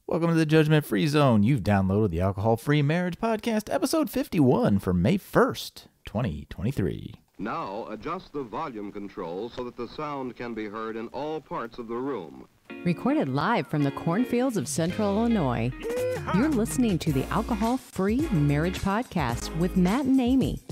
Welcome to the Judgment Free Zone. You've downloaded the Alcohol Free Marriage Podcast, episode 51 for May 1st, 2023. Now adjust the volume control so that the sound can be heard in all parts of the room. Recorded live from the cornfields of Central Illinois, you're listening to the Alcohol Free Marriage Podcast with Matt and Amy.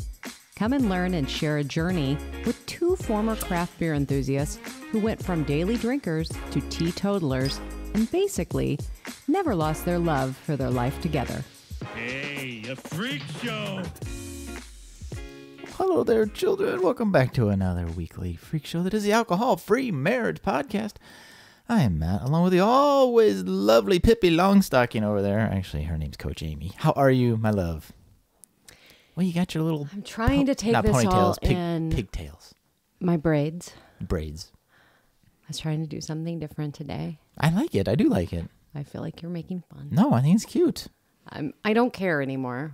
Come and learn and share a journey with two former craft beer enthusiasts who went from daily drinkers to teetotalers and basically never lost their love for their life together. Hey, a freak show! Hello there, children. Welcome back to another weekly freak show that is the Alcohol Free Marriage Podcast. I am Matt, along with the always lovely Pippi Longstocking over there. Actually, her name's Coach Amy. How are you, my love? Well, you got your little... I'm trying to take this all in... Pigtails. My braids. Braids. I was trying to do something different today. I like it. I do like it. I feel like you're making fun. No, I think it's cute. I don't care anymore,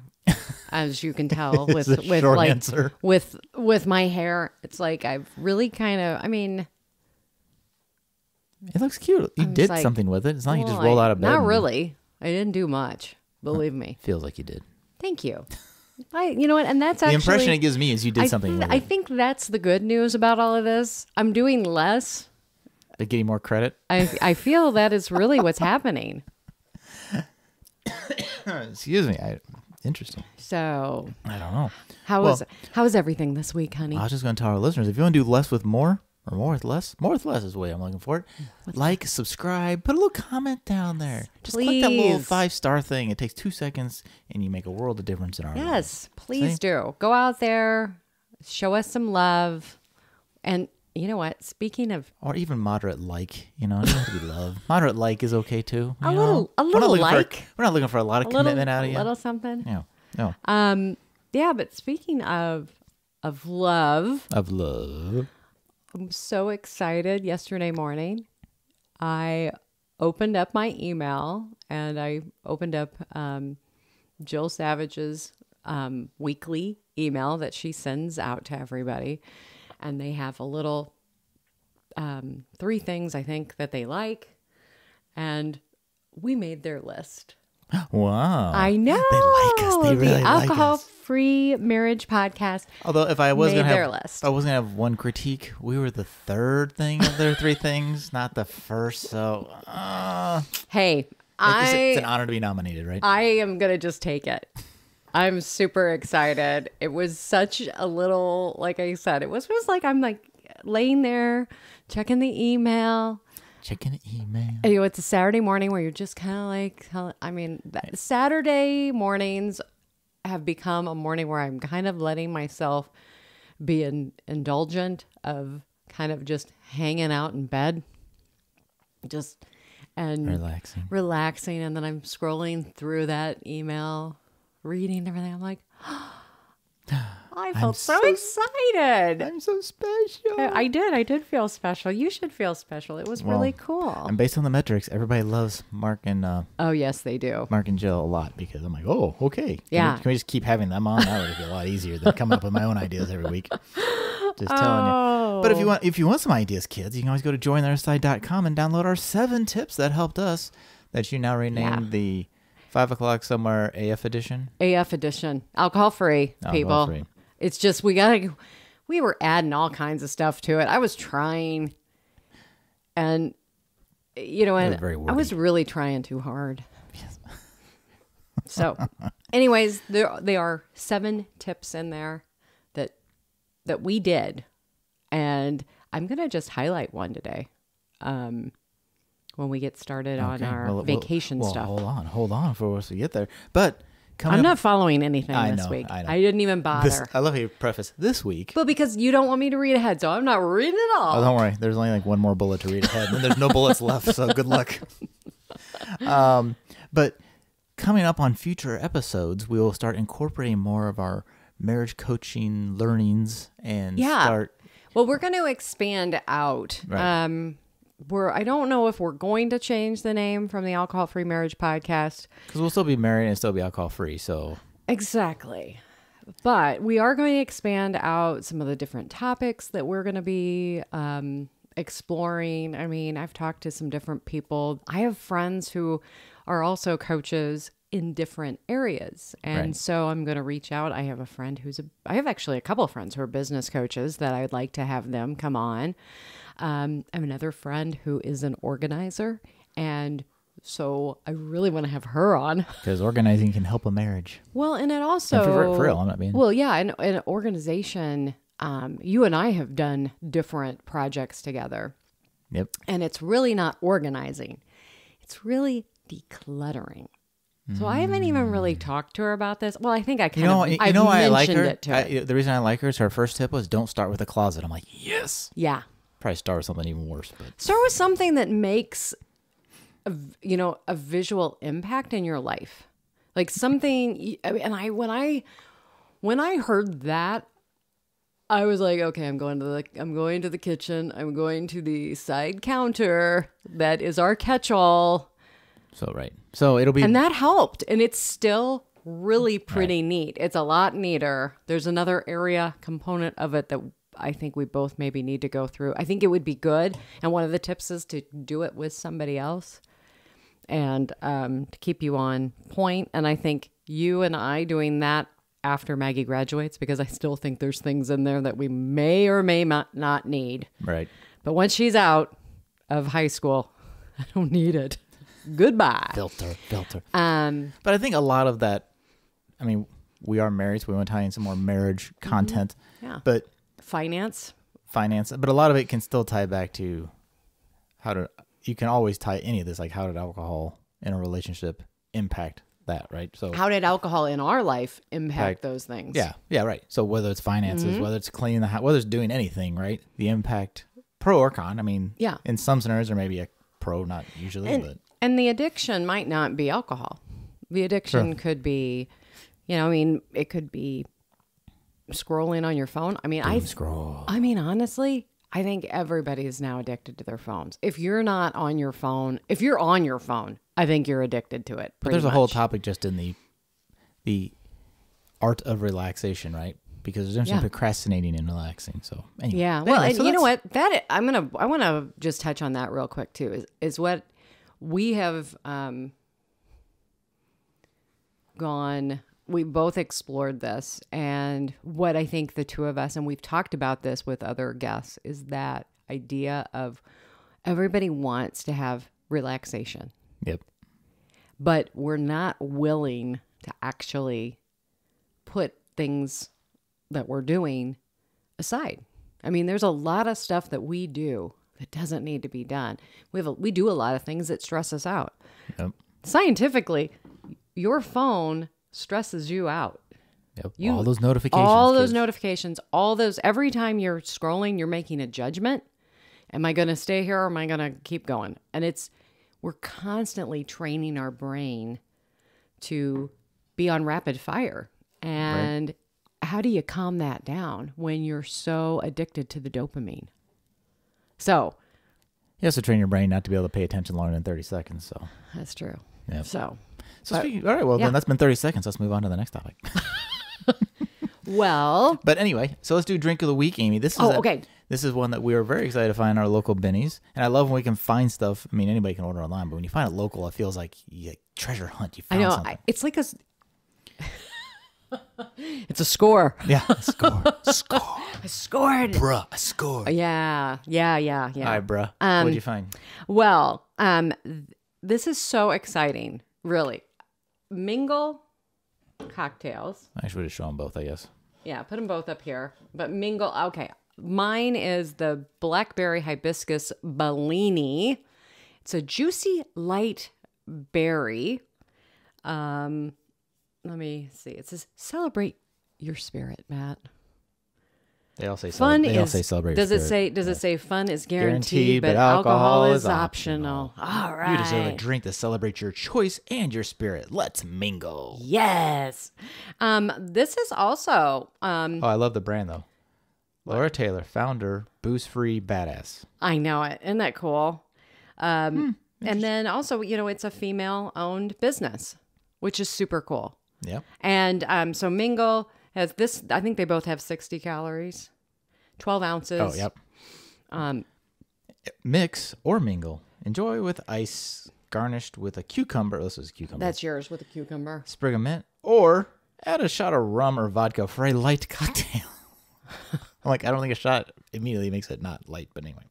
as you can tell with short like answer. with my hair. It's like I've really kind of. I mean, it looks cute. You did like, something with it. It's not like you just well, roll out of bed. Not really. I didn't do much. Believe me. Feels like you did. Thank you. You know what? And that's the actually impression it gives me is you did something with it. I think that's the good news about all of this. I'm doing less. But getting more credit. I feel that is really what's happening. Excuse me. Interesting. So I don't know. How is everything this week, honey? I was just going to tell our listeners, if you want to do less with more, or more with less is the way I'm looking for it. Like, subscribe, put a little comment down there. Just click that little 5-star thing. It takes 2 seconds, and you make a world of difference in our lives. Yes, please do. Go out there, show us some love, and you know what? Speaking of, or even moderate like, it doesn't have to be love. Moderate like is okay too. A little like. We're not looking for a lot of commitment out of you. A little something. Yeah. No. Yeah, but speaking of love. Of love. I'm so excited. Yesterday morning, I opened up my email and I opened up Jill Savage's weekly email that she sends out to everybody. And they have a little 3 things I think that they like. And we made their list. Wow. I know. They like us. They really the Alcohol Free Marriage Podcast. Although if I was going to have one critique, we were the 3rd thing of their 3 things, not the first. So, hey, it's an honor to be nominated, right? I am going to just take it. I'm super excited. It was such a little, like I said, it was like I'm like laying there checking the email. And, it's a Saturday morning where you're just kind of like, Saturday mornings have become a morning where I'm kind of letting myself be indulgent of kind of just hanging out in bed. Relaxing. And then I'm scrolling through that email, reading everything. I'm like, I felt so excited. I'm so special. I did feel special. You should feel special. It was really cool. And based on the metrics, everybody loves Mark and oh yes, they do. Mark and Jill a lot because I'm like, oh, okay. Yeah. Can we just keep having them on? That would be a lot easier than coming up with my own ideas every week. Just telling you. But if you want some ideas, kids, you can always go to jointheirside.com and download our 7 tips that helped us that you now renamed the 5 o'clock somewhere AF edition. AF edition. Alcohol free, people. Alcohol free. It's just we were adding all kinds of stuff to it. I was trying, and I was really trying too hard. Yes. So, anyways, there are 7 tips in there that we did, and I'm gonna just highlight one today. When we get started on our vacation stuff. Hold on before we get there. But I'm not following anything this week. I didn't even bother. I love how you preface this week. But because you don't want me to read ahead, so I'm not reading it all. Oh, don't worry. There's only like one more bullet to read ahead, and there's no bullets left, so good luck. But coming up on future episodes, we will start incorporating more of our marriage coaching learnings and start... Well, we're going to expand out. Right. I don't know if we're going to change the name from the Alcohol Free Marriage Podcast. Because we'll still be married and still be alcohol free, so... Exactly. But we are going to expand out some of the different topics that we're going to be exploring. I mean, I've talked to some different people. I have friends who are also coaches in different areas. And so I'm going to reach out. I have a friend I have actually a couple of friends who are business coaches that I would like to have them come on. I have another friend who is an organizer, and so I really want to have her on. Because organizing can help a marriage. Well, and it also... And for real, I'm not being... Well, yeah, an organization, you and I have done different projects together. Yep. And it's really not organizing. It's really decluttering. So I haven't even really talked to her about this. Well, I think I kind of I like her. It to her. The reason I like her is her first tip was don't start with a closet. I'm like, yes. Yeah. Probably start with something even worse. But start with something that makes a visual impact in your life. Like something, and when I heard that, I was like, okay, I'm going to the kitchen. I'm going to the side counter. That is our catch-all. So it'll be... And that helped. And it's still really pretty neat. It's a lot neater. There's another area component of it that I think we both maybe need to go through. I think it would be good. And one of the tips is to do it with somebody else and to keep you on point. And I think you and I doing that after Maggie graduates, because I still think there's things in there that we may or may not need. Right. But once she's out of high school, I don't need it. Goodbye. Filter. But I think a lot of that, I mean, we are married, so we want to tie in some more marriage content. Yeah. But finance. But a lot of it can still tie back to you can always tie any of this, like how did alcohol in a relationship impact that, right? So how did alcohol in our life impact those things? Yeah, right. So whether it's finances, whether it's cleaning the house, whether it's doing anything, right? The impact, pro or con. I mean, in some scenarios, there may be a pro, not usually, and the addiction might not be alcohol. The addiction could be, it could be scrolling on your phone. I mean, scroll. I mean, honestly, I think everybody is now addicted to their phones. If you're not on your phone, if you're on your phone, I think you're addicted to it. But there's a whole topic just in the art of relaxation, right? Because there's some procrastinating and relaxing. So anyway. Yeah. Well, and you know what? I want to just touch on that real quick too. Is what we have gone. We both explored this, and what I think the two of us, and we've talked about this with other guests, is that idea of everybody wants to have relaxation. Yep. But we're not willing to actually put things that we're doing aside. I mean, there's a lot of stuff that we do that doesn't need to be done. We do a lot of things that stress us out. Yep. Scientifically, your phone stresses you out. Yep. All those notifications. Every time you're scrolling, you're making a judgment. Am I going to stay here or am I going to keep going? And we're constantly training our brain to be on rapid fire. And how do you calm that down when you're so addicted to the dopamine? So you have to train your brain not to be able to pay attention longer than 30 seconds. So that's true. Yep. So speaking, all right, well, then that's been 30 seconds. Let's move on to the next topic. Well, but anyway, so let's do drink of the week, Amy. This is okay. This is one that we are very excited to find in our local Benny's. And I love when we can find stuff. I mean, anybody can order online, but when you find it local, it feels like you treasure hunt. You found something. It's like it's a score. Yeah, a score. Score. I scored. Bruh, I scored. Yeah. All right, bruh. What'd you find? Well, this is so exciting, really. Mingle Cocktails. I should have shown them both, I guess. Yeah, put them both up here. But Mingle, okay. Mine is the Blackberry Hibiscus Bellini. It's a juicy light berry. Let me see. It says celebrate your spirit, Matt. They all say fun. They all say celebrate. Does it say fun is guaranteed, but alcohol is optional? All right. You deserve a drink to celebrate your choice and your spirit. Let's mingle. Yes. This is also. I love the brand though. Laura Taylor, founder, booze-free badass. I know it. Isn't that cool? And then also, it's a female-owned business, which is super cool. Yeah. And so Mingle has this, I think they both have 60 calories, 12 ounces. Oh, yep. Mix or mingle. Enjoy with ice, garnished with a cucumber. This is cucumber. That's yours with a cucumber. Sprig of mint. Or add a shot of rum or vodka for a light cocktail. I'm like, I don't think a shot immediately makes it not light, but anyway.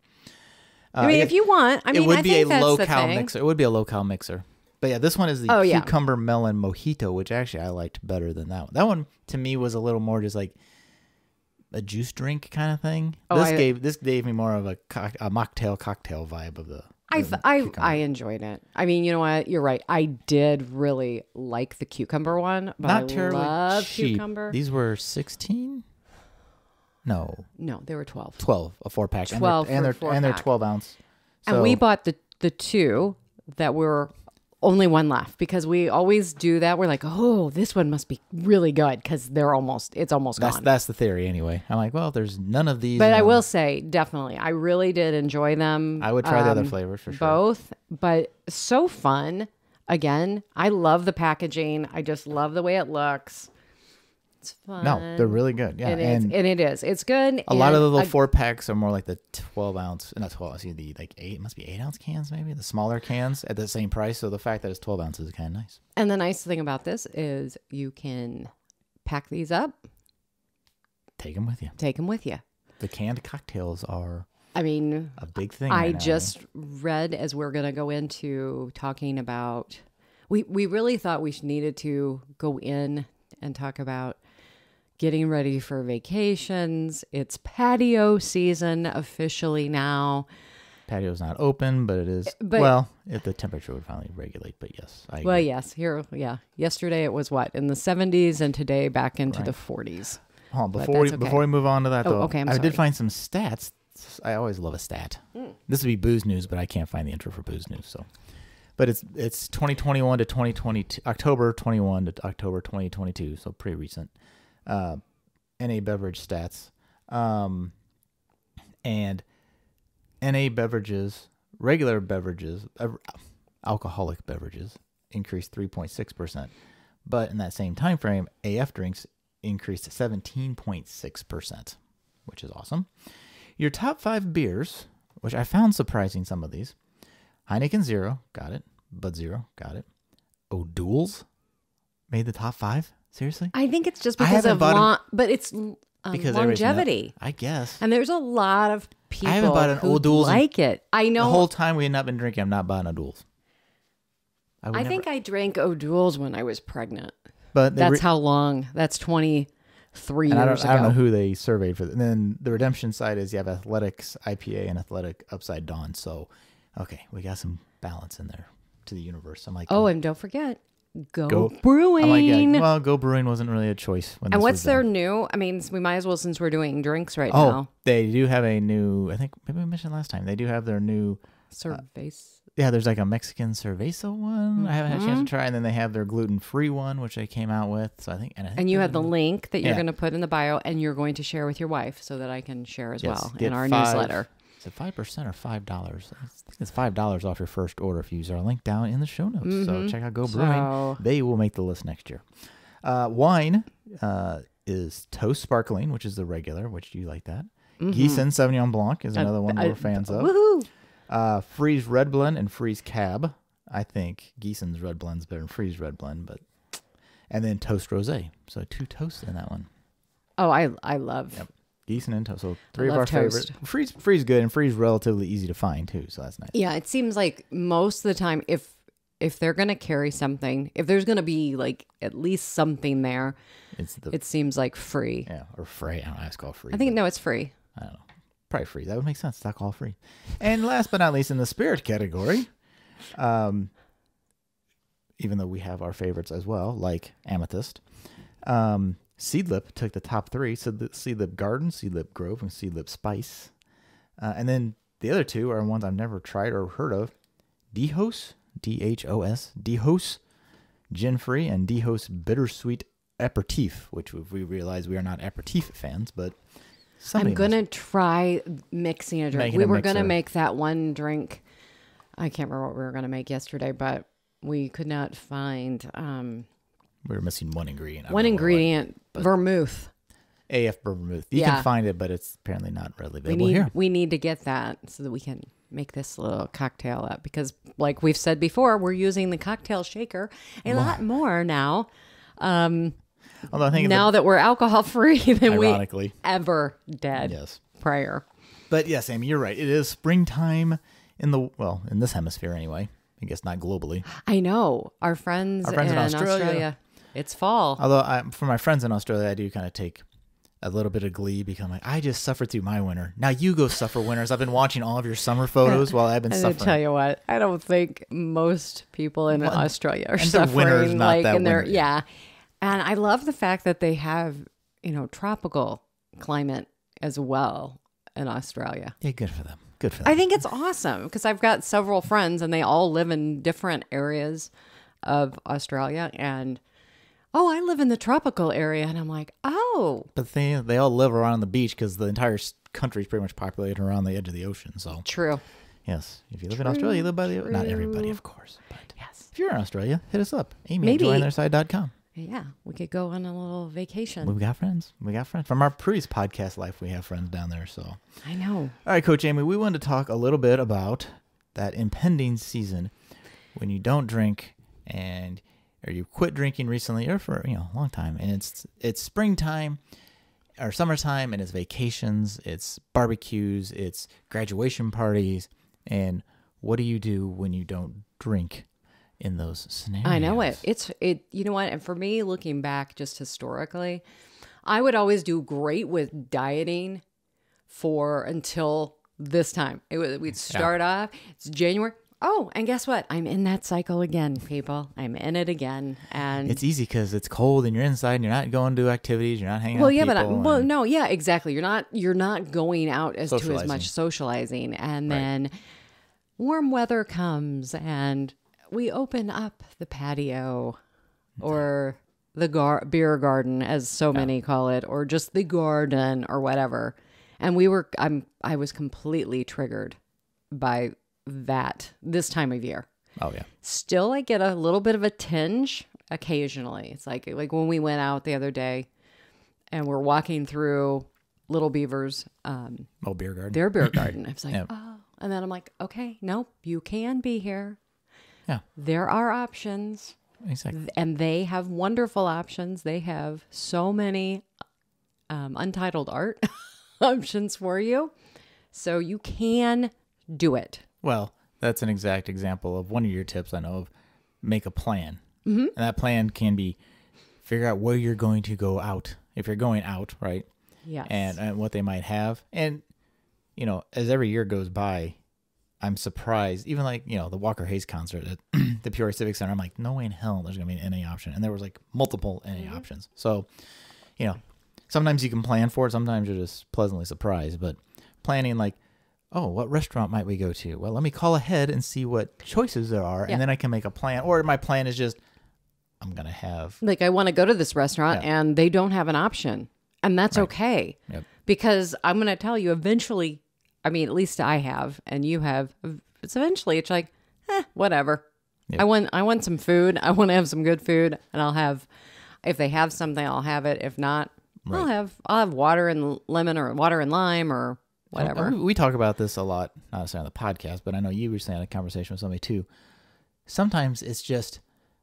I mean, if you want, it would be a low-cal mixer. It would be a low-cal mixer. But yeah, this one is the cucumber melon mojito, which actually I liked better than that one. That one to me was a little more just like a juice drink kind of thing. This gave me more of a mocktail cocktail vibe of the. I enjoyed it. I mean, you know what? You're right. I did really like the cucumber one, but not terribly love cheap. Cucumber. These were 16. No, they were 12. 12, a 4-pack. 12 and they're 12 ounce. So, and we bought the two that were only one left because we always do that. We're like, oh, this one must be really good because it's almost gone. That's the theory anyway. I'm like, well, there's none of these. But I will say, definitely, I really did enjoy them. I would try the other flavors for sure. Both, but so fun. Again, I love the packaging. I just love the way it looks. It's fun. No, they're really good. Yeah, and it is. It's good. A lot of the little 4-packs are more like the 12 ounce, not 12 ounce, the like 8, it must be 8 ounce cans maybe, the smaller cans at the same price. So the fact that it's 12 ounces is kind of nice. And the nice thing about this is you can pack these up. Take them with you. The canned cocktails are a big thing. I just read as we're going to go into talking about, we really thought we needed to go in and talk about getting ready for vacations. It's patio season officially now. Patio's not open, but it is. If the temperature would finally regulate, but yes. Yesterday it was in the 70s, and today back into the 40s. Hold on, before we move on to that, though, I did find some stats. I always love a stat. This would be booze news, but I can't find the intro for booze news, so. But it's 2021 to 2022, October 21 to October 2022, so pretty recent. NA beverage stats. And NA beverages, regular beverages, alcoholic beverages increased 3.6%. But in that same time frame, AF drinks increased 17.6%, which is awesome. Your top 5 beers, which I found surprising, some of these. Heineken Zero, got it. Bud Zero, got it. O'Doul's made the top 5? Seriously? I think it's just because of longevity. I guess. And there's a lot of people I haven't bought an O'Doul's like it. I know. The whole time we had not been drinking, I'm not buying O'Doul's. I think I drank O'Doul's when I was pregnant. But that's how long. That's 23 years ago. I don't know who they surveyed for. And then the redemption side is you have Athletics IPA and Athletic Upside Dawn. So, okay, we got some balance in there to the universe. I'm like, and don't forget, Go Brewing. I'm like, Go Brewing wasn't really a choice. And what's their new? I mean, we might as well, since we're doing drinks right now. They do have a new, I think maybe we mentioned last time, they do have their new Cerveza. There's like a Mexican Cerveza one. I haven't had a chance to try. And then they have their gluten-free one, which they came out with. So I think you have the link that you're going to put in the bio, and you're going to share with your wife so that I can share as well in our newsletter. Is it 5% or $5? I think it's $5 off your first order if you use our link down in the show notes. So check out Go Brewing. They will make the list next year. Wine is Toast Sparkling, which is the regular, which you like that. Gießen Sauvignon Blanc is another one we're fans of. Woohoo! Freeze Red Blend and Freeze Cab. I think Gießen's Red Blend's better than Freeze Red Blend, and then Toast Rosé. So 2 toasts in that one. Oh, I love. Yep. Gießen and Toast. So 3 of our favorites. Freeze good, and Freeze relatively easy to find too, so that's nice. Yeah, it seems like most of the time, if they're gonna carry something, if there's gonna be like at least something there, it seems like free. Yeah, or free. I don't know. It's called free. I think it's free. I don't know. Probably free. That would make sense. It's alcohol free. And last but not least, in the spirit category, even though we have our favorites as well, like Amethyst, Seedlip took the top 3. So the Seedlip Garden, Seedlip Grove, and Seedlip Spice. And then the other 2 are ones I've never tried or heard of. Dehos, D-H-O-S, Dehos Gin Free, and Dehos Bittersweet Aperitif, which we realize we are not aperitif fans, but I'm going to try mixing a drink. We were going to make that one drink. I can't remember what we were going to make yesterday, but we could not find... we were missing one ingredient. Vermouth. AF vermouth. You can find it, but it's apparently not readily available here. We need to get that so that we can make this little cocktail up because, like we've said before, we're using the cocktail shaker a lot more now. Although I think now that we're alcohol free than ironically, we ever did yes. prior. But yes, Amy, you're right. It is springtime in this hemisphere anyway. I guess not globally. I know. Our friends in Australia, it's fall. Although for my friends in Australia, I do kind of take a little bit of glee because I'm like, I just suffered through my winter. Now you go suffer winters. I've been watching all of your summer photos while I've been suffering. I tell you what, I don't think most people in Australia are suffering. Winter's not like that in their winter. Yeah. And I love the fact that they have, tropical climate as well in Australia. Yeah, good for them. Good for them. I think it's awesome because I've got several friends and they all live in different areas of Australia. And, I live in the tropical area. And I'm like, oh. But they all live around the beach because the entire country is pretty much populated around the edge of the ocean. So true. Yes. If you live in Australia, you live by the ocean. Not everybody, of course. But yes. If you're in Australia, hit us up. Amy at jointheirside.com. Yeah, we could go on a little vacation. We've got friends. From our previous podcast life, we have friends down there. So I know. All right, Coach Amy, we wanted to talk a little bit about that impending season when you don't drink or you quit drinking recently or for a long time, and it's springtime or summertime, and it's vacations, it's barbecues, it's graduation parties, and what do you do when you don't drink in those scenarios? I know it. You know what? And for me, looking back just historically, I would always do great with dieting until this time. We'd start off, it's January. Oh, and guess what? I'm in that cycle again, people. I'm in it again. And it's easy because it's cold and you're inside and you're not going to activities. You're not hanging out with people. No, yeah, exactly. You're not going out to as much socializing. And then warm weather comes and we open up the patio or the beer garden, as so many call it, or just the garden or whatever. And I was completely triggered by that this time of year. Oh yeah. Still, I get a little bit of a tinge occasionally. It's like when we went out the other day and we're walking through Little Beaver's beer garden. Their beer garden. I was like, oh. And then I'm like, okay, nope, you can be here. Yeah. There are options. Exactly. And they have wonderful options. They have so many untitled art options for you. So you can do it. Well, that's an exact example of one of your tips I know of. Make a plan. Mm-hmm. And that plan can be figure out where you're going to go out. If you're going out, right? Yes. And what they might have. And, as every year goes by, I'm surprised. Even the Walker Hayes concert at the Peoria Civic Center, I'm like, no way in hell there's going to be an NA option. And there was multiple NA options. So, sometimes you can plan for it. Sometimes you're just pleasantly surprised. But planning what restaurant might we go to? Well, let me call ahead and see what choices there are, and then I can make a plan. Or my plan is just, I'm going to have... I want to go to this restaurant, and they don't have an option. And that's okay. Yep. Because I'm going to tell you, eventually, at least I have, and you have, it's eventually whatever. Yep. I want some food. I want to have some good food, and I'll have, if they have something, I'll have it. If not, I'll have water and lemon or water and lime or whatever. We talk about this a lot, not necessarily on the podcast, but I know you recently had a conversation with somebody too. Sometimes it's just,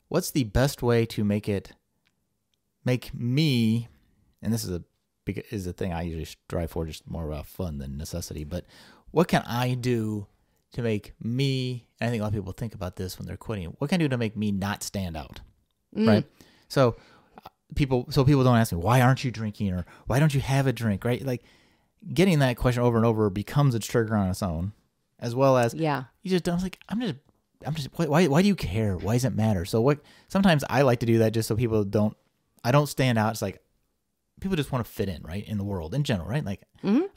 what's the best way to make me, and this is a thing I usually strive for, just more about fun than necessity, but what can I do to make me, and I think a lot of people think about this when they're quitting, what can I do to make me not stand out, right? So people don't ask me, why aren't you drinking, or why don't you have a drink, right? Getting that question over and over becomes a trigger on its own, as well as you just don't I'm just why do you care? Why does it matter? So sometimes I like to do that just so people I don't stand out. It's people just want to fit in, right, in the world in general, right? I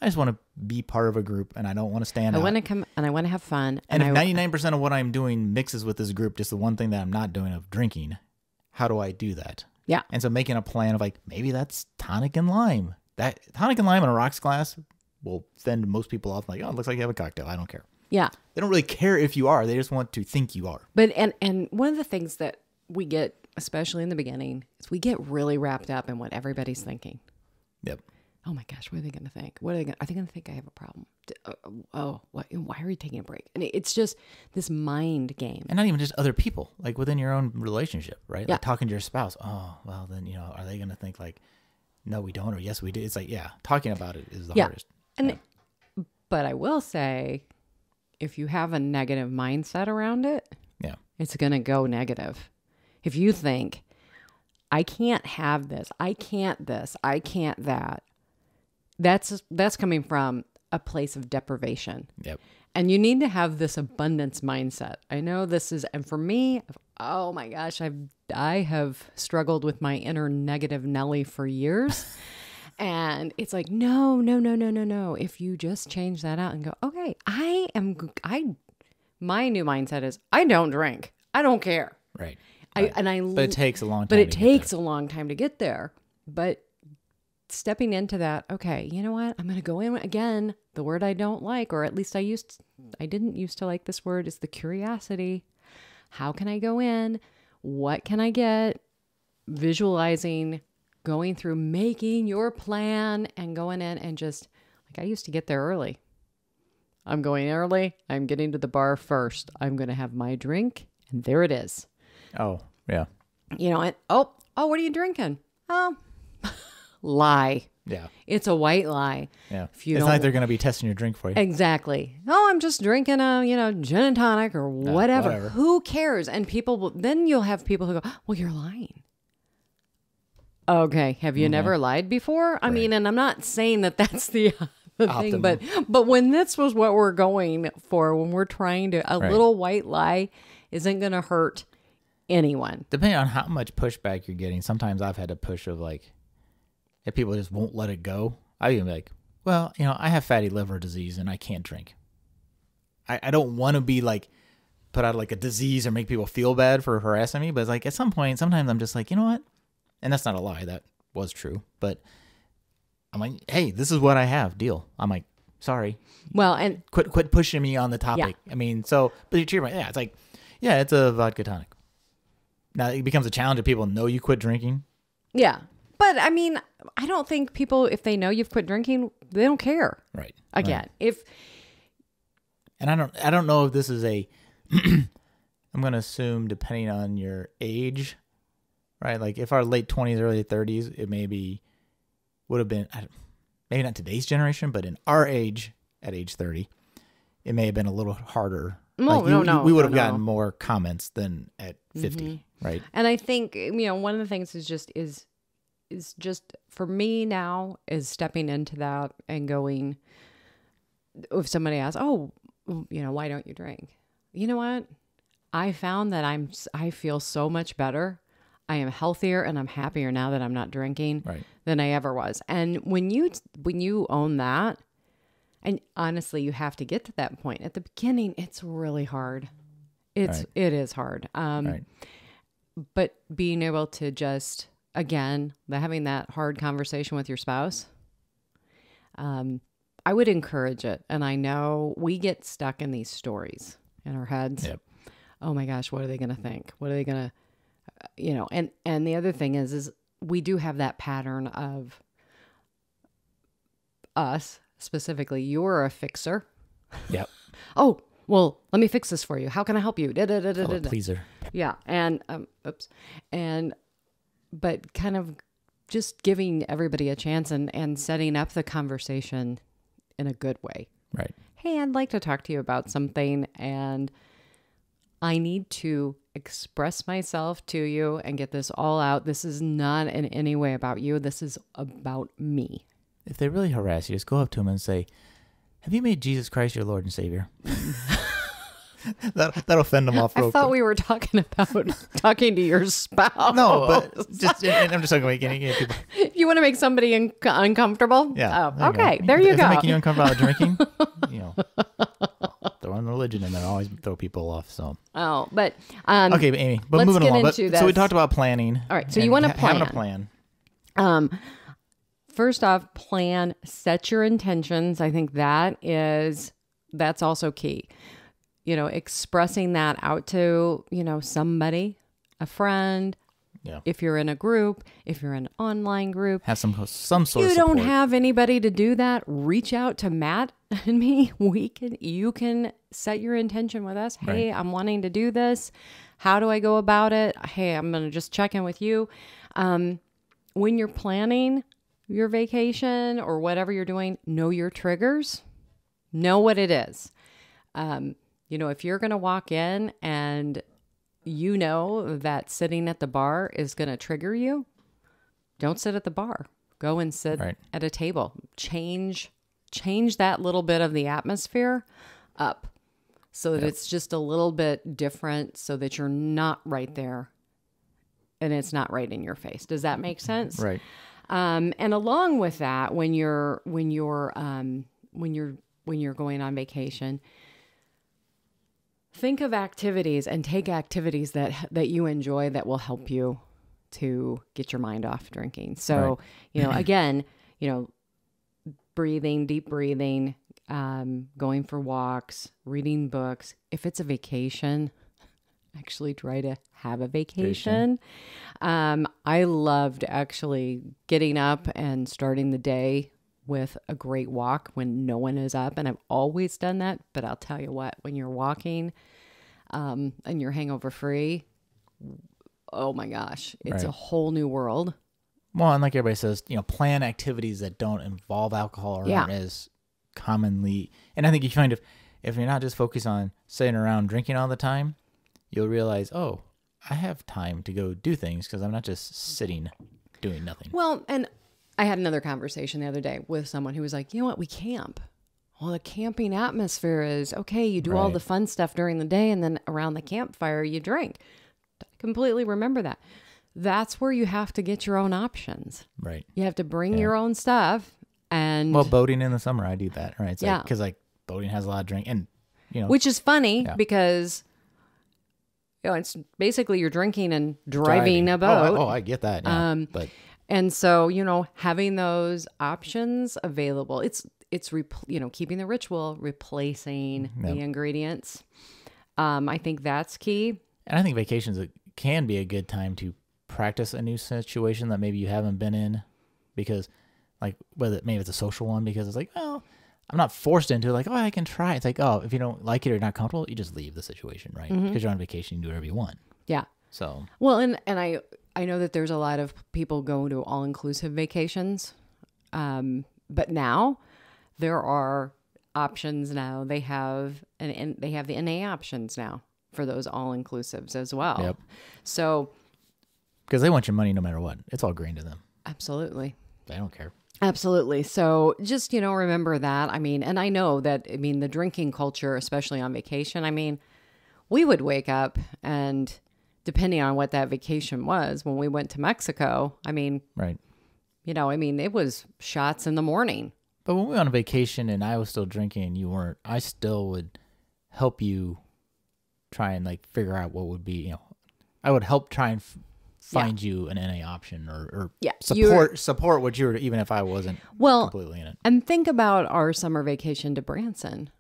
just want to be part of a group, and I don't want to stand out. I want to come and I want to have fun. And if 99% of what I'm doing mixes with this group, just the one thing that I'm not doing of drinking, how do I do that? Yeah. And so making a plan of maybe that's tonic and lime. That tonic and lime in a rocks glass will send most people off it looks like you have a cocktail. I don't care. Yeah. They don't really care if you are. They just want to think you are. But and one of the things that we get, especially in the beginning, is we get really wrapped up in what everybody's thinking. Yep. oh my gosh, what are they going to think? Are they going to think I have a problem? Why are you taking a break? And it's just this mind game. And not even just other people, like within your own relationship, right? Yeah. Like talking to your spouse. Oh, well, then, are they going to think like, no, we don't, or yes, we do? It's like, talking about it is the hardest. But I will say, if you have a negative mindset around it, it's going to go negative. If you think, I can't have this, I can't that, that's coming from a place of deprivation. Yep. And you need to have this abundance mindset. I know this is, and for me, oh my gosh, I have struggled with my inner negative Nelly for years. And it's like, no. If you just change that out and go, okay, my new mindset is, I don't drink. I don't care. Right. But it takes a long time. But it takes a long time to get there. But stepping into that, okay, you know what? I'm going to go in again. The word I don't like, or at least I didn't used to like this word, is the curiosity. How can I go in? What can I get? Visualizing, going through, making your plan and going in and just, like I used to get there early. I'm going early. I'm getting to the bar first. I'm going to have my drink, and there it is. Oh, yeah. And what are you drinking? Oh, lie. Yeah. It's a white lie. Yeah. It's not like they're going to be testing your drink for you. Exactly. Oh, I'm just drinking a, gin and tonic or whatever. Who cares? And then you'll have people who go, well, you're lying. Okay. Have you never lied before? I mean, and I'm not saying that that's the thing, but when this was what we're going for, when we're trying to, a little white lie isn't going to hurt anyone. Depending on how much pushback you're getting, sometimes I've had a push of like, if people just won't let it go, I even be like, well, I have fatty liver disease and I can't drink. I don't want to be like, put out like a disease or make people feel bad for harassing me. But it's like at some point, sometimes I'm just like, you know what? And that's not a lie. That was true. But I'm like, hey, this is what I have. Deal. I'm like, sorry. Well, and quit pushing me on the topic. Yeah. I mean, but to your point, it's like, it's a vodka tonic. Now it becomes a challenge if people know you quit drinking. Yeah. But I mean, I don't think people, if they know you've quit drinking, they don't care. Right. Again, and I don't know if this is I'm going to assume depending on your age, right? Like if our late 20s, early 30s, it would have been, maybe not today's generation, but in our age, at age 30, it may have been a little harder. We would have gotten more comments than at 50, right? And I think, one of the things is just for me now is stepping into that and going, if somebody asks, why don't you drink? You know what? I found that I feel so much better. I am healthier and I'm happier now that I'm not drinking than I ever was. And when you own that, and honestly, you have to get to that point. At the beginning, it's really hard. It is hard. But being able to just, again, having that hard conversation with your spouse, I would encourage it. And I know we get stuck in these stories in our heads. Yep. Oh my gosh, what are they going to think? What are they going to, and the other thing is we do have that pattern of us specifically. You're a fixer. Yep. Oh, well, let me fix this for you. How can I help you? Pleaser. Yeah. And, but kind of just giving everybody a chance and setting up the conversation in a good way. Right. Hey, I'd like to talk to you about something, and I need to express myself to you and get this all out. This is not in any way about you. This is about me. If they really harass you, just go up to them and say, have you made Jesus Christ your Lord and Savior? That'll offend them off real quick. I thought we were talking about talking to your spouse. No, but just I'm just talking about people. You want to make somebody uncomfortable? Yeah. Okay, there you go. If making you uncomfortable about drinking, throw in religion and then always throw people off. So. Oh, but okay, but Amy. But moving along. So we talked about planning. All right. So you want to plan. Having a plan. First off, plan. Set your intentions. I think that's also key. Expressing that out to, somebody, a friend, If you're in a group, if you're in an online group, have some sort of support. You don't have anybody to do that, reach out to Matt and me. You can set your intention with us. Hey, I'm wanting to do this. How do I go about it? Hey, I'm going to just check in with you. When you're planning your vacation or whatever you're doing, know your triggers. Know what it is. If you're going to walk in and you know that sitting at the bar is going to trigger you, don't sit at the bar. Go and sit at a table. Change that little bit of the atmosphere up so that it's just a little bit different, so that you're not right there and it's not right in your face. Does that make sense? Right. And along with that, when you're going on vacation, think of activities and take activities that you enjoy that will help you to get your mind off drinking. So, again, breathing, deep breathing, going for walks, reading books. If it's a vacation, actually try to have a vacation. I loved actually getting up and starting the day with a great walk when no one is up. And I've always done that. But I'll tell you what, when you're walking and you're hangover free, oh my gosh, it's a whole new world. Well, and like everybody says, plan activities that don't involve alcohol or aren't as commonly. And I think you find if you're not just focused on sitting around drinking all the time, you'll realize, oh, I have time to go do things because I'm not just sitting doing nothing. Well, and I had another conversation the other day with someone who was like, you know what, we camp. Well, the camping atmosphere is, okay, you do all the fun stuff during the day, and then around the campfire, you drink. I completely remember that. That's where you have to get your own options. Right. You have to bring your own stuff. And well, boating in the summer, I do that. Right. It's because boating has a lot of drink, and which is funny because it's basically you're drinking and driving a boat. Oh, I get that. Yeah. And so having those options available, it's keeping the ritual, replacing the ingredients. I think that's key. And I think vacations can be a good time to practice a new situation that maybe you haven't been in, because maybe it's a social one, because it's like, well, I'm not forced into it. Like, oh, I can try. It's like, oh, if you don't like it or you're not comfortable, you just leave the situation, right? Because you're on vacation, you do whatever you want. Yeah. So. Well, and I know that there's a lot of people going to all-inclusive vacations, but now there are options now. They have the NA options now for those all-inclusives as well. Yep. So. Because they want your money no matter what. It's all green to them. Absolutely. They don't care. Absolutely. So just, remember that. And I know that, the drinking culture, especially on vacation, we would wake up and depending on what that vacation was, when we went to Mexico, right. It was shots in the morning. But when we went on a vacation and I was still drinking and you weren't, I still would help you try and figure out what would be, I would help try and find you an NA option or support what you were, even if I wasn't completely in it. And think about our summer vacation to Branson.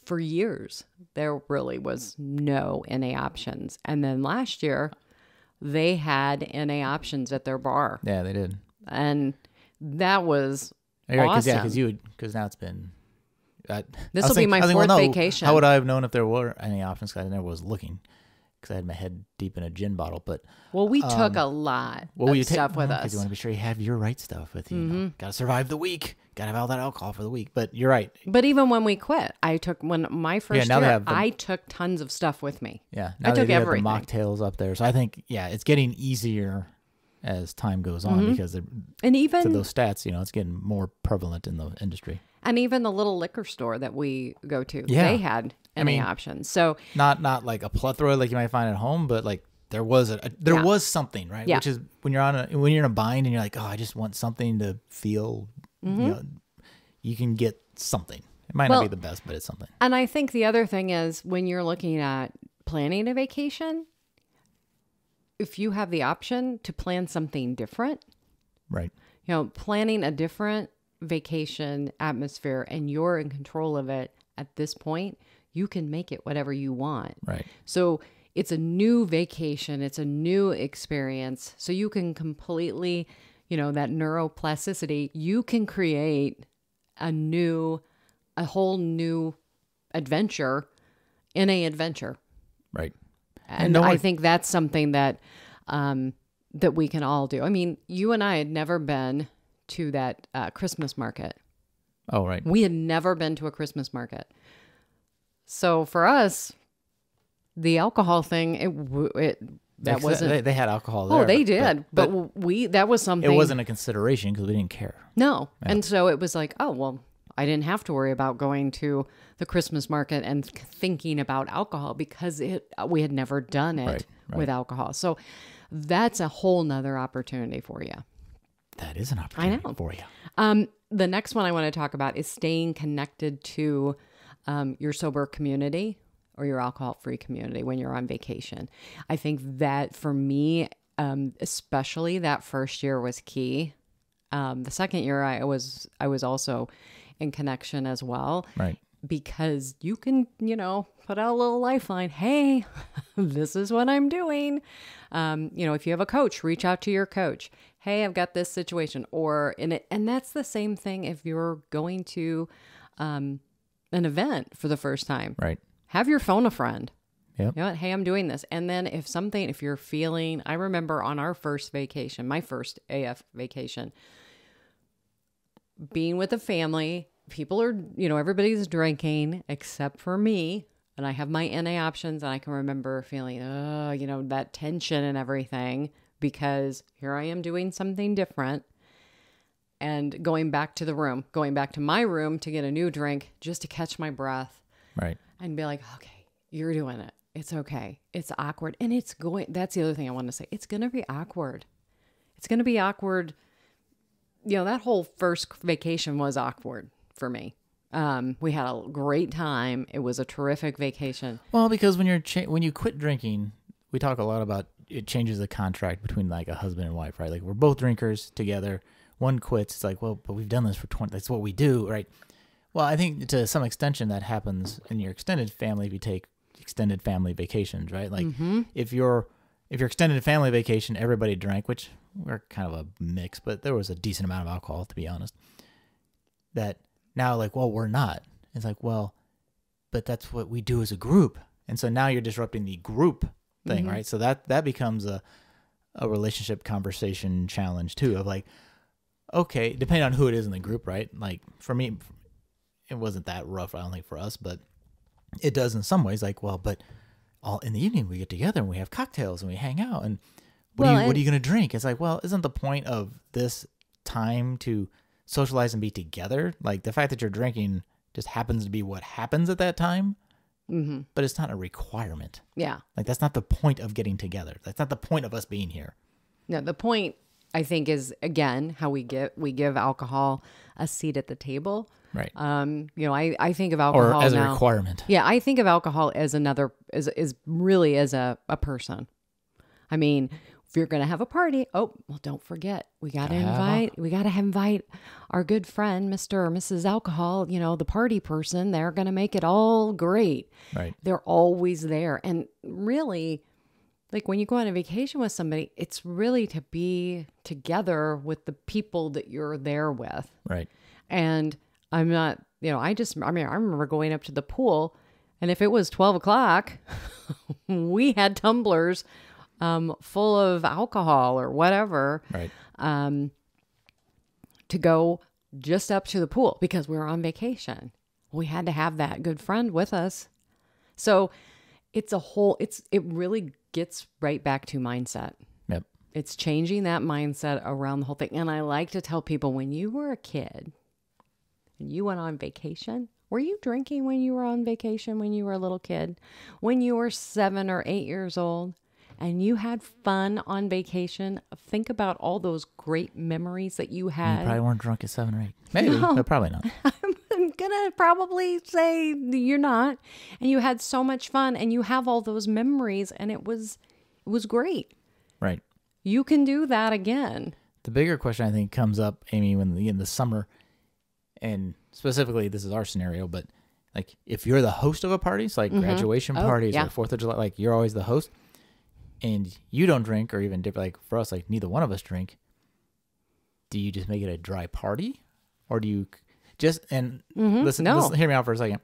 For years, there really was no NA options. And then last year, they had NA options at their bar. Yeah, they did. And that was awesome. Right, because now it's been... this will be my fourth vacation. How would I have known if there were any options? Because I never was looking. Because I had my head deep in a gin bottle. But we took a lot of stuff with us. Because you want to be sure you have your right stuff with you. Got to survive the week. Got to have all that alcohol for the week. But you're right. But even when we quit, I took my first year, I took tons of stuff with me. Yeah, now I took everything. The mocktails up there. So I think it's getting easier as time goes on because and even to those stats, it's getting more prevalent in the industry. And even the little liquor store that we go to, they had NA options. So not like a plethora like you might find at home, but there was was something, right? Yeah. Which is when you're in a bind and you're like, oh, I just want something to feel. You can get something. It might not be the best, but it's something. And I think the other thing is when you're looking at planning a vacation, if you have the option to plan something different, right? Planning a different vacation atmosphere and you're in control of it at this point, you can make it whatever you want. Right. So it's a new vacation. It's a new experience. So you can completely, that neuroplasticity, you can create a whole new adventure in a adventure. Right. And I think that's something that that we can all do. I mean, you and I had never been to that Christmas market. Oh, right. We had never been to a Christmas market. So for us, the alcohol thing, that wasn't. They had alcohol there. Oh, they did. But that was something. It wasn't a consideration because we didn't care. No. Yeah. And so it was like, oh, well, I didn't have to worry about going to the Christmas market and thinking about alcohol because we had never done it with alcohol. So that's a whole nother opportunity for you. That is an opportunity for you. The next one I want to talk about is staying connected to your sober community or your alcohol-free community when you're on vacation. I think that for me, especially that first year was key. The second year I was also in connection as well. Right. Because you can, put out a little lifeline. Hey, this is what I'm doing. If you have a coach, reach out to your coach. Hey, I've got this situation. And that's the same thing if you're going to an event for the first time. Right. Have your phone a friend. Yep. You know what? Hey, I'm doing this. And then if you're feeling, I remember on our first vacation, my first AF vacation, being with a family, people are, everybody's drinking except for me. And I have my NA options. And I can remember feeling, that tension and everything because here I am doing something different. And going back to my room to get a new drink just to catch my breath. Right. And be like, okay, you're doing it. It's okay. It's awkward. And that's the other thing I want to say. It's going to be awkward. It's going to be awkward. That whole first vacation was awkward for me. We had a great time. It was a terrific vacation. Well, because when you quit drinking, we talk a lot about it changes the contract between like a husband and wife, right? Like we're both drinkers together. One quits. It's like, well, but we've done this for 20. That's what we do, right? Well, I think to some extension that happens in your extended family if you take extended family vacations, right? Like if your extended family vacation, everybody drank, which we're kind of a mix, but there was a decent amount of alcohol, to be honest. That now, like, well, we're not. It's like, well, but that's what we do as a group. And so now you're disrupting the group thing, right? So that becomes a relationship conversation challenge too of like, okay, depending on who it is in the group, right? Like for me, it wasn't that rough, I don't think, for us, but it does in some ways. Like, well, but all in the evening we get together and we have cocktails and we hang out and what are you going to drink? It's like, well, isn't the point of this time to socialize and be together? Like the fact that you're drinking just happens to be what happens at that time, but it's not a requirement. Yeah. Like that's not the point of getting together. That's not the point of us being here. No, the point I think is, again, how we give alcohol a seat at the table. Right. I think of alcohol or as now, a requirement. Yeah, I think of alcohol as is really as a person. I mean, if you're going to have a party, don't forget, we got to invite our good friend, Mr. or Mrs. Alcohol, the party person. They're going to make it all great. Right. They're always there. And really, like when you go on a vacation with somebody, it's really to be together with the people that you're there with. Right. And I'm not, I remember going up to the pool and if it was 12 o'clock, we had tumblers full of alcohol or whatever, right. To go just up to the pool because we were on vacation. We had to have that good friend with us. So it really gets right back to mindset. Yep. It's changing that mindset around the whole thing. And I like to tell people when you were a kid and you went on vacation, were you drinking when you were on vacation when you were a little kid? When you were 7 or 8 years old and you had fun on vacation, think about all those great memories that you had. You probably weren't drunk at 7 or 8. Maybe, but probably not. I'm going to probably say you're not. And you had so much fun and you have all those memories and it was great. Right. You can do that again. The bigger question I think comes up, Amy, when in the summer, and specifically this is our scenario, but like if you're the host of a party, so like graduation parties or 4th of July, like you're always the host, and you don't drink, or even different, like for us, like neither one of us drink. Do you just make it a dry party, or do you just listen, hear me out for a second.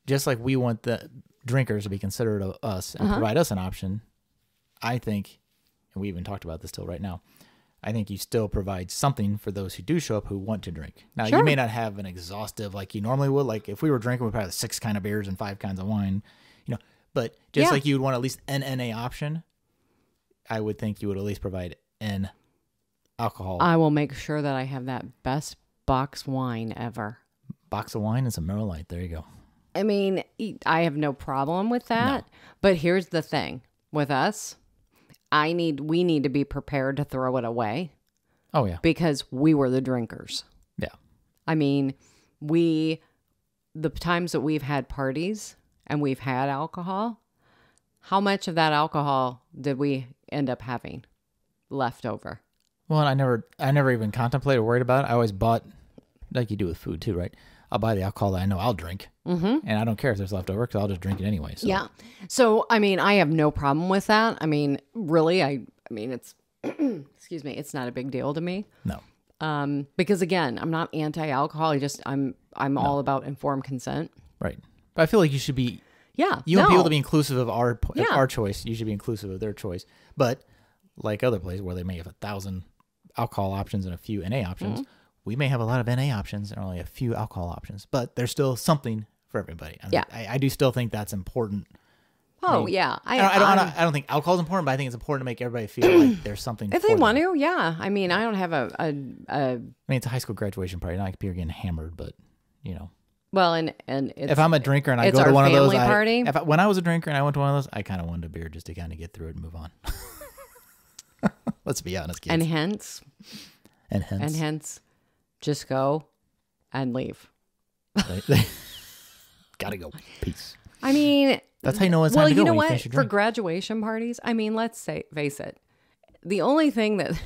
Just like we want the drinkers to be considerate of us and provide us an option, I think, and we even talked about this till right now, I think you still provide something for those who do show up who want to drink. Now, you may not have an exhaustive like you normally would. Like if we were drinking, we'd probably have 6 kind of beers and 5 kinds of wine, but just like you would want at least an NA option, I would think you would at least provide an alcohol. I will make sure that I have that best box wine ever. Box of wine and some Miller Lite. There you go. I mean, I have no problem with that. No. But here's the thing with us. We need to be prepared to throw it away. Oh, yeah. Because we were the drinkers. Yeah. I mean, the times that we've had parties and we've had alcohol, how much of that alcohol did we end up having left over? Well, I never even contemplated or worried about it. I always bought, like you do with food too, right? I'll buy the alcohol that I know I'll drink, and I don't care if there's leftover because I'll just drink it anyway. So. Yeah. So, I mean, I have no problem with that. I mean, really, I mean, it's, excuse me, it's not a big deal to me. No. Because again, I'm not anti-alcohol. I'm all about informed consent. Right. But I feel like you should be. Yeah. You want people to be inclusive of our choice. You should be inclusive of their choice. But like other places where they may have 1,000 alcohol options and a few NA options. We may have a lot of NA options and only a few alcohol options, but there's still something for everybody. I do still think that's important. Oh, yeah. I don't think alcohol is important, but I think it's important to make everybody feel like there's something if they want to, yeah. I mean, I don't have I mean, it's a high school graduation party. Not like people are getting hammered, but, Well, and it's, if I'm a drinker and I go to one of those, party. When I was a drinker and I went to one of those, I kind of wanted a beer just to kind of get through it and move on. Let's be honest, kids. And hence, just go and leave. Gotta go. Peace. I mean, that's how you know when it's time to go. Well, you know what? For graduation parties, I mean, face it. The only thing that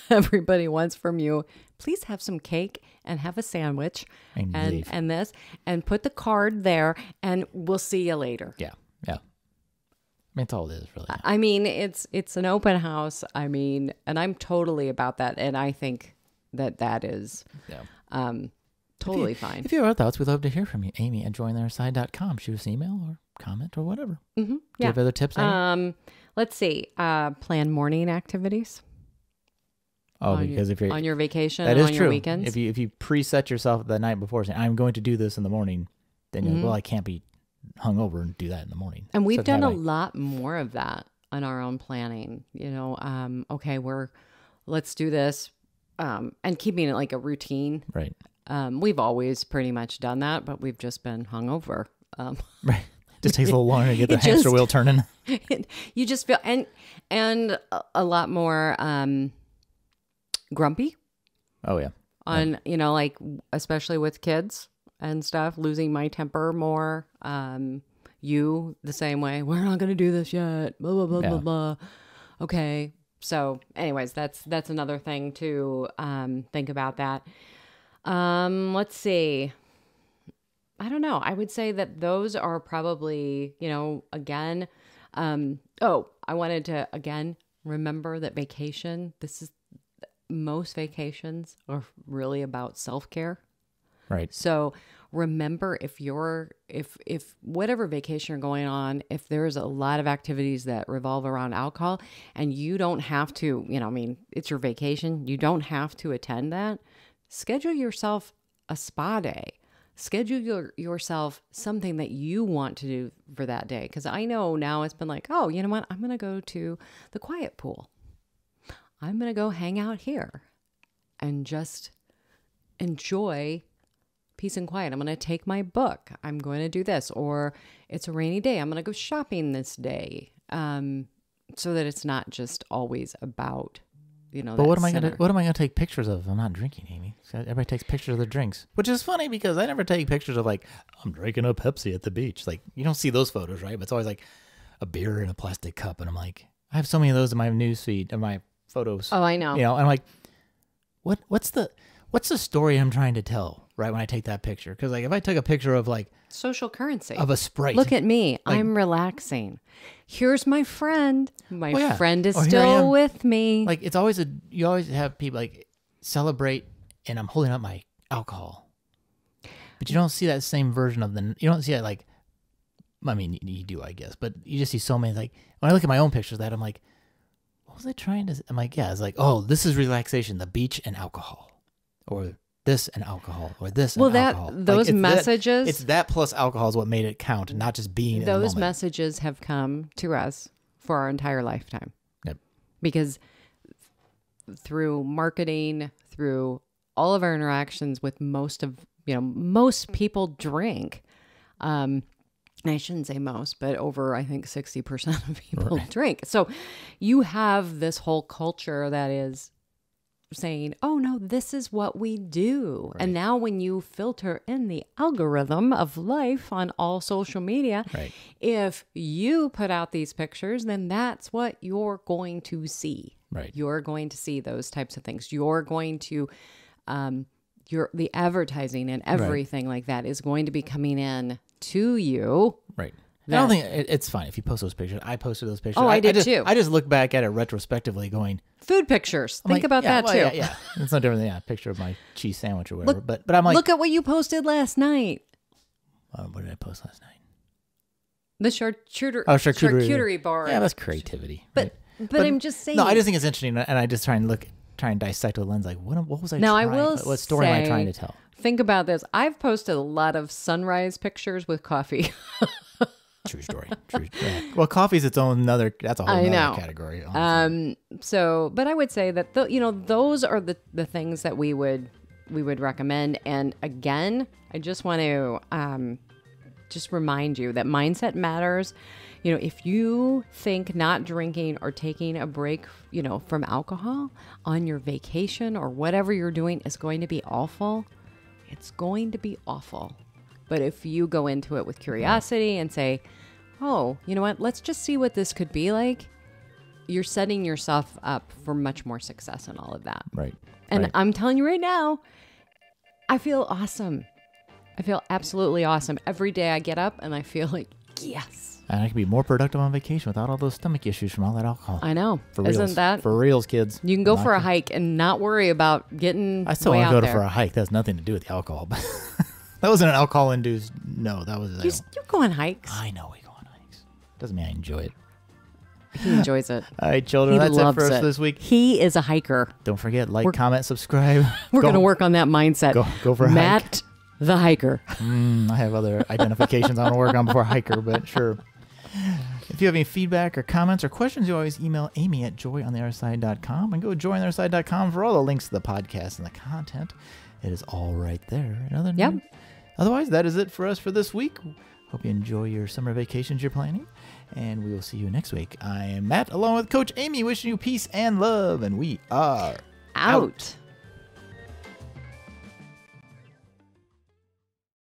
everybody wants from you, please have some cake and have a sandwich and this, and put the card there, and we'll see you later. Yeah. I mean, it's all it is, really. I mean, it's an open house. I mean, and I'm totally about that. And I think that is totally fine. If you have other thoughts, we'd love to hear from you. Amy at jointhererside.com. Shoot us an email or comment or whatever. Mm-hmm. Do you have other tips, Amy? Let's see. Plan morning activities. Oh, because if you're on your vacation, that is on true. Your weekends. If you preset yourself the night before, saying I'm going to do this in the morning, then you're like, well, I can't be hungover and do that in the morning. And we've done a lot more of that on our own planning. Okay, let's do this, and keeping it like a routine. Right. We've always pretty much done that, but we've just been hungover. Right. Just takes a little longer to get the hamster wheel turning. You just feel and a lot more grumpy. Oh yeah. Like especially with kids and stuff, losing my temper more. You the same way. We're not gonna do this yet. Blah blah blah blah blah. Okay. So, anyways, that's another thing to think about that. Let's see. I don't know. I would say that those are probably, again. I wanted to again remember that most vacations are really about self-care. Right. So remember, if whatever vacation you're going on, if there's a lot of activities that revolve around alcohol and you don't have to, it's your vacation, you don't have to attend that, schedule yourself a spa day. Schedule yourself something that you want to do for that day. Because I know now it's been like, oh, you know what? I'm going to go to the quiet pool. I'm going to go hang out here and just enjoy peace and quiet. I'm going to take my book. I'm going to do this. Or it's a rainy day. I'm going to go shopping this day. So that it's not just always about, But what am I going to take pictures of? I'm not drinking, Amy. Everybody takes pictures of their drinks, which is funny because I never take pictures of like, I'm drinking a Pepsi at the beach. Like you don't see those photos, right? But it's always like a beer in a plastic cup. And I'm like, I have so many of those in my news feed and my photos. Oh, I know. And I'm like, what what's the story I'm trying to tell right when I take that picture? Because like if I took a picture of like social currency of a Sprite, look at me, like, I'm relaxing. Here's my friend. My friend is still with me. Like it's always you always have people like celebrate, and I'm holding up my alcohol, but you don't see that same version of you don't see it like. I mean, you do, I guess, but you just see so many, like, when I look at my own pictures of that, I'm like, what was I trying to, I'm like, yeah, it's like, oh, this is relaxation, the beach and alcohol, or this and alcohol, or this and alcohol. Those like, messages. It's that plus alcohol is what made it count, not just being in the moment. Those messages have come to us for our entire lifetime. Yep. Because through marketing, through all of our interactions with most people drink, I shouldn't say most, but over, I think, 60% of people drink. So you have this whole culture that is saying, oh, no, this is what we do. Right. And now when you filter in the algorithm of life on all social media, if you put out these pictures, then that's what you're going to see. Right. You're going to see those types of things. You're going to... the advertising and everything like that is going to be coming in to you. Right. I don't think it's fine if you post those pictures. I posted those pictures. Oh, I did too. I just look back at it retrospectively going... Food pictures. Think about that too. Yeah. It's no different than a picture of my cheese sandwich or whatever. But I'm like... Look at what you posted last night. What did I post last night? The charcuterie bar. Yeah, that's creativity. But I'm just saying... No, I just think it's interesting, and I just try and dissect with a lens, like, what was I trying? What story am I trying to tell? Think about this. I've posted a lot of sunrise pictures with coffee. True story. True. Yeah. Well, coffee's its own that's a whole other category. But I would say that those are the things that we would recommend. And again, I just want to just remind you that mindset matters. If you think not drinking or taking a break, from alcohol on your vacation or whatever you're doing is going to be awful, it's going to be awful. But if you go into it with curiosity and say, oh, you know what, let's just see what this could be like, you're setting yourself up for much more success in all of that. Right. And I'm telling you right now, I feel awesome. I feel absolutely awesome. Every day I get up and I feel like, yes. And I can be more productive on vacation without all those stomach issues from all that alcohol. I know. For reals. Isn't that? For reals, kids. You can go for a hike and not worry about getting I still want to go for a hike. That has nothing to do with the alcohol. That wasn't an alcohol-induced... No, that was... You go on hikes. I know we go on hikes. Doesn't mean I enjoy it. He enjoys it. All right, children. That's it for us this week. He is a hiker. Don't forget, comment, subscribe. We're going to work on that mindset. Go for a hike. Matt, the hiker. I have other identifications I want to work on before hiker, but sure. If you have any feedback or comments or questions, you always email Amy at joyontheotherside.com and go to joyontheotherside.com for all the links to the podcast and the content. It is all right there. Otherwise, that is it for us for this week. Hope you enjoy your summer vacations you're planning, and we will see you next week. I am Matt, along with Coach Amy, wishing you peace and love, and we are out.